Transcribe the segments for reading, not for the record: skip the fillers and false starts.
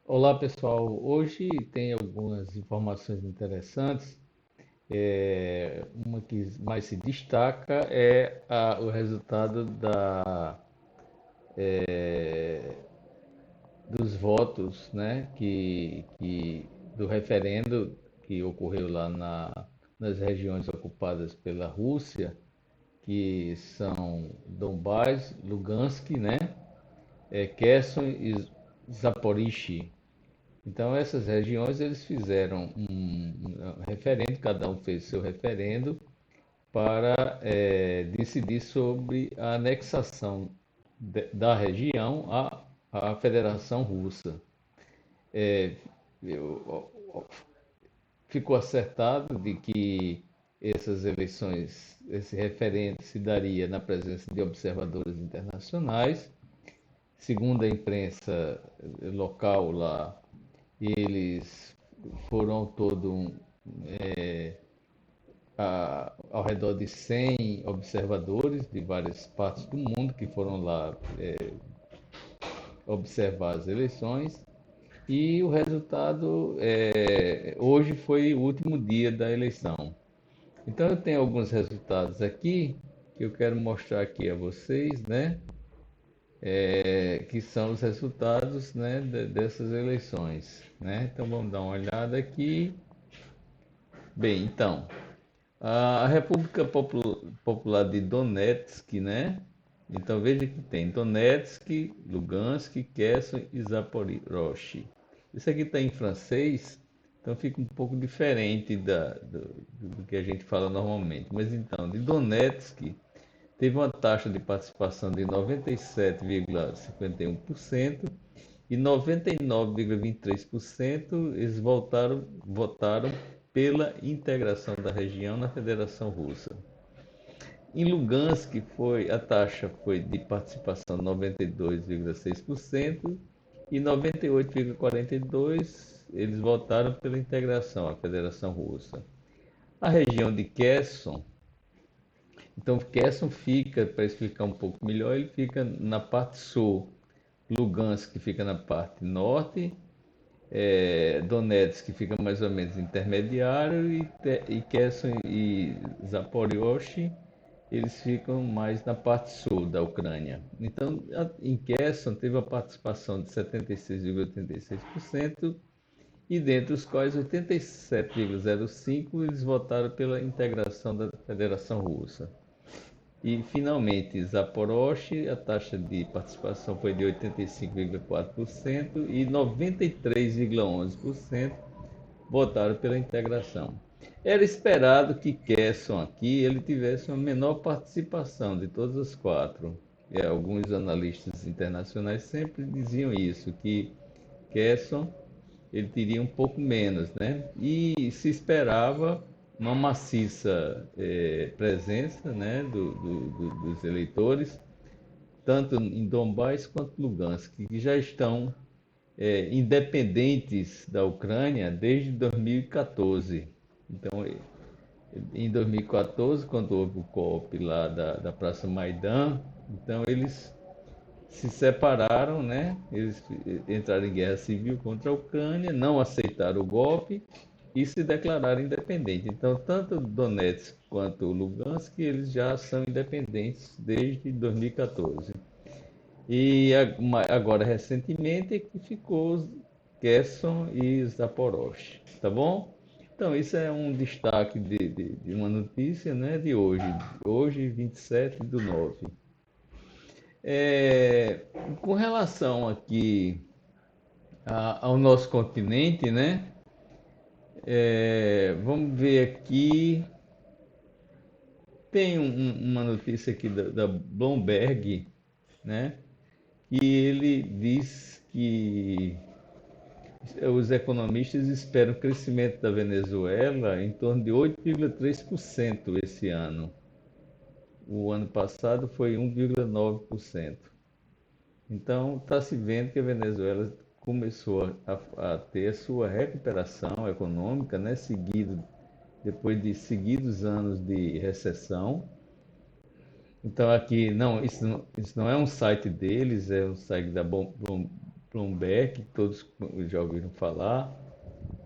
Olá pessoal, hoje tem algumas informações interessantes. Uma que mais se destaca é o resultado dos votos, né, do referendo que ocorreu lá nas regiões ocupadas pela Rússia, que são Donbás, Lugansk, né, Kherson e Zaporizhzhia. Então, essas regiões eles fizeram um referendo, cada um fez seu referendo para decidir sobre a anexação da região à Federação Russa. É, eu- Ficou acertado de que essas eleições, esse referendo se daria na presença de observadores internacionais. Segundo a imprensa local lá, eles foram ao todo ao redor de 100 observadores de várias partes do mundo que foram lá observar as eleições. E o resultado, hoje foi o último dia da eleição. Então eu tenho alguns resultados aqui que eu quero mostrar aqui a vocês, né? Que são os resultados, né, dessas eleições, né? Então vamos dar uma olhada aqui. Bem, então, a República Popular de Donetsk, né? Então veja que tem Donetsk, Lugansk, Kherson e Zaporozhye. Isso aqui está em francês, então fica um pouco diferente do que a gente fala normalmente. Mas então, de Donetsk teve uma taxa de participação de 97,51% e 99,23% eles votaram pela integração da região na Federação Russa. Em Lugansk a taxa foi de participação 92,6% e 98,42% eles votaram pela integração à Federação Russa. A região de Kherson, então Kherson fica, para explicar um pouco melhor, ele fica na parte sul, Lugansk fica na parte norte, Donetsk fica mais ou menos intermediário e Kherson e Zaporozhye eles ficam mais na parte sul da Ucrânia. Então, em Kherson teve a participação de 76,86% e dentre os quais 87,05% eles votaram pela integração da Federação Russa. E, finalmente, Zaporozhye, a taxa de participação foi de 85,4% e 93,11% votaram pela integração. Era esperado que Kesson aqui ele tivesse uma menor participação de todas as quatro. Alguns analistas internacionais sempre diziam isso, que Kesson ele teria um pouco menos, né? E se esperava uma maciça presença, né, dos eleitores, tanto em Donbás quanto Lugansk, que já estão independentes da Ucrânia desde 2014. Então, em 2014, quando houve o golpe lá da Praça Maidan, então eles se separaram, né? Eles entraram em guerra civil contra a Ucrânia, não aceitaram o golpe e se declararam independentes. Então, tanto Donetsk quanto Lugansk, eles já são independentes desde 2014. E agora, recentemente, que ficou Kherson e Zaporozhye, tá bom? Então, isso é um destaque de uma notícia, né, de hoje 27/9. É, com relação aqui ao nosso continente, né, vamos ver aqui, tem uma notícia aqui da Bloomberg, né, que ele diz que os economistas esperam o crescimento da Venezuela em torno de 8,3% esse ano. O ano passado foi 1,9%. Então, está se vendo que a Venezuela começou a ter a sua recuperação econômica, né, depois de seguidos anos de recessão. Então, aqui, não, isso não é um site deles, é um site da Bloomberg, que todos já ouviram falar,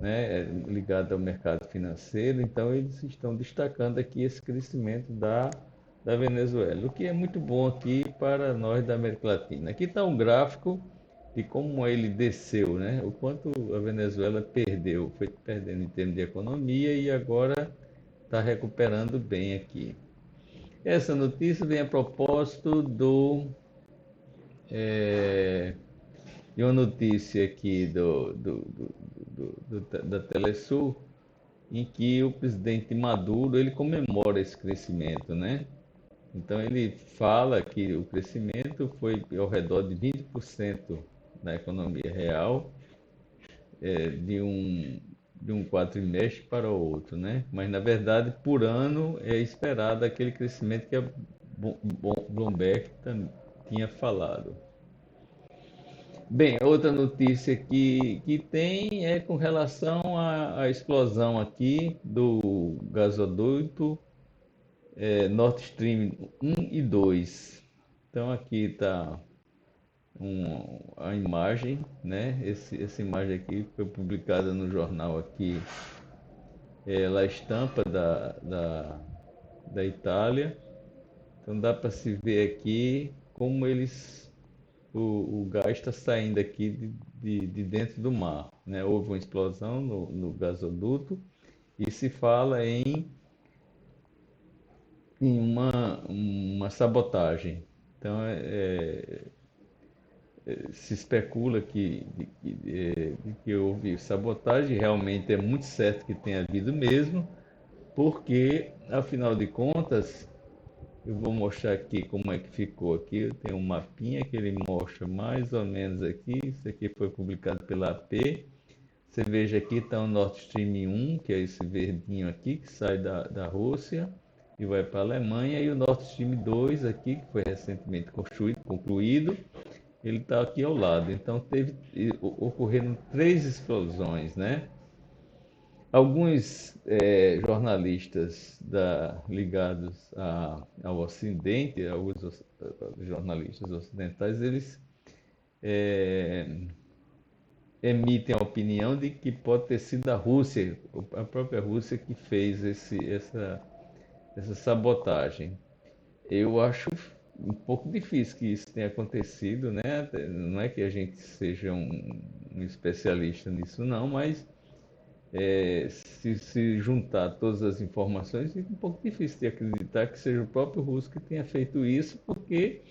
né, ligado ao mercado financeiro. Então, eles estão destacando aqui esse crescimento da Venezuela, o que é muito bom aqui para nós da América Latina. Aqui está um gráfico de como ele desceu, né, o quanto a Venezuela perdeu, foi perdendo em termos de economia e agora está recuperando bem aqui. Essa notícia vem a propósito é, de uma notícia aqui da Telesul, em que o presidente Maduro ele comemora esse crescimento, né? Então ele fala que o crescimento foi ao redor de 20% na economia real, de um quadrimestre para o outro, né? Mas na verdade por ano é esperado aquele crescimento que a Bloomberg tinha falado. Bem, outra notícia que tem é com relação à explosão aqui do gasoduto Nord Stream 1 e 2. Então aqui está a imagem, né? Essa imagem aqui foi publicada no jornal aqui, La Stampa da Itália. Então dá para se ver aqui como o gás está saindo aqui de dentro do mar, né? Houve uma explosão no gasoduto e se fala em uma sabotagem. Então, se especula que houve sabotagem, realmente é muito certo que tenha havido mesmo, porque, afinal de contas, eu vou mostrar aqui como é que ficou aqui. Eu tenho um mapinha que ele mostra mais ou menos aqui. Isso aqui foi publicado pela AP. Você veja aqui está o Nord Stream 1, que é esse verdinho aqui, que sai da Rússia e vai para a Alemanha. E o Nord Stream 2 aqui, que foi recentemente concluído, ele está aqui ao lado. Então ocorreram três explosões, né? Alguns jornalistas ligados ao Ocidente, alguns jornalistas ocidentais, eles é, emitem a opinião de que pode ter sido a Rússia, a própria Rússia, que fez essa sabotagem. Eu acho um pouco difícil que isso tenha acontecido, né? Não é que a gente seja um especialista nisso, não, mas se juntar todas as informações, fica um pouco difícil de acreditar que seja o próprio russo que tenha feito isso, porque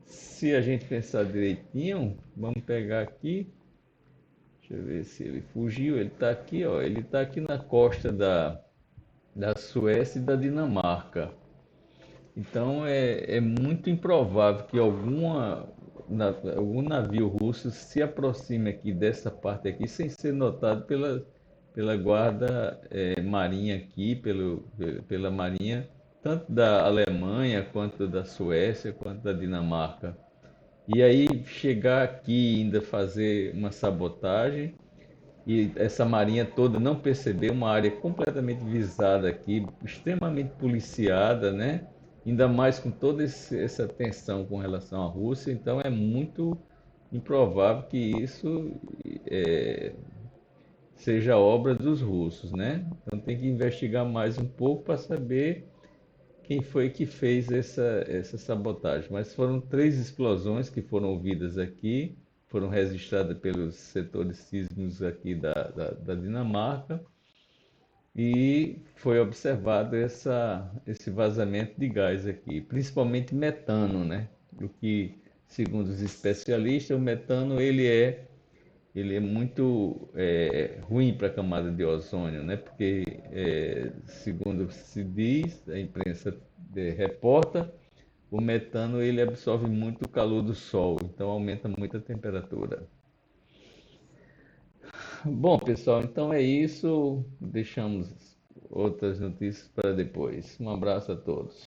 se a gente pensar direitinho, vamos pegar aqui, deixa eu ver se ele fugiu, ele está aqui, ó, ele está aqui na costa da Suécia e da Dinamarca. Então é muito improvável que algum navio russo se aproxime aqui dessa parte aqui sem ser notado pela guarda marinha aqui, pela marinha, tanto da Alemanha, quanto da Suécia, quanto da Dinamarca. E aí chegar aqui e ainda fazer uma sabotagem e essa marinha toda não perceber uma área completamente visada aqui, extremamente policiada, né? Ainda mais com toda essa tensão com relação à Rússia, então é muito improvável que isso é, seja obra dos russos, né? Então tem que investigar mais um pouco para saber quem foi que fez essa sabotagem. Mas foram três explosões que foram ouvidas aqui, foram registradas pelos setores sísmicos aqui da Dinamarca e foi observado esse vazamento de gás aqui, principalmente metano, né? O que, segundo os especialistas, o metano ele é muito ruim para a camada de ozônio, né? Porque, segundo se diz, a imprensa reporta, o metano ele absorve muito o calor do sol, então aumenta muito a temperatura. Bom, pessoal, então é isso. Deixamos outras notícias para depois. Um abraço a todos.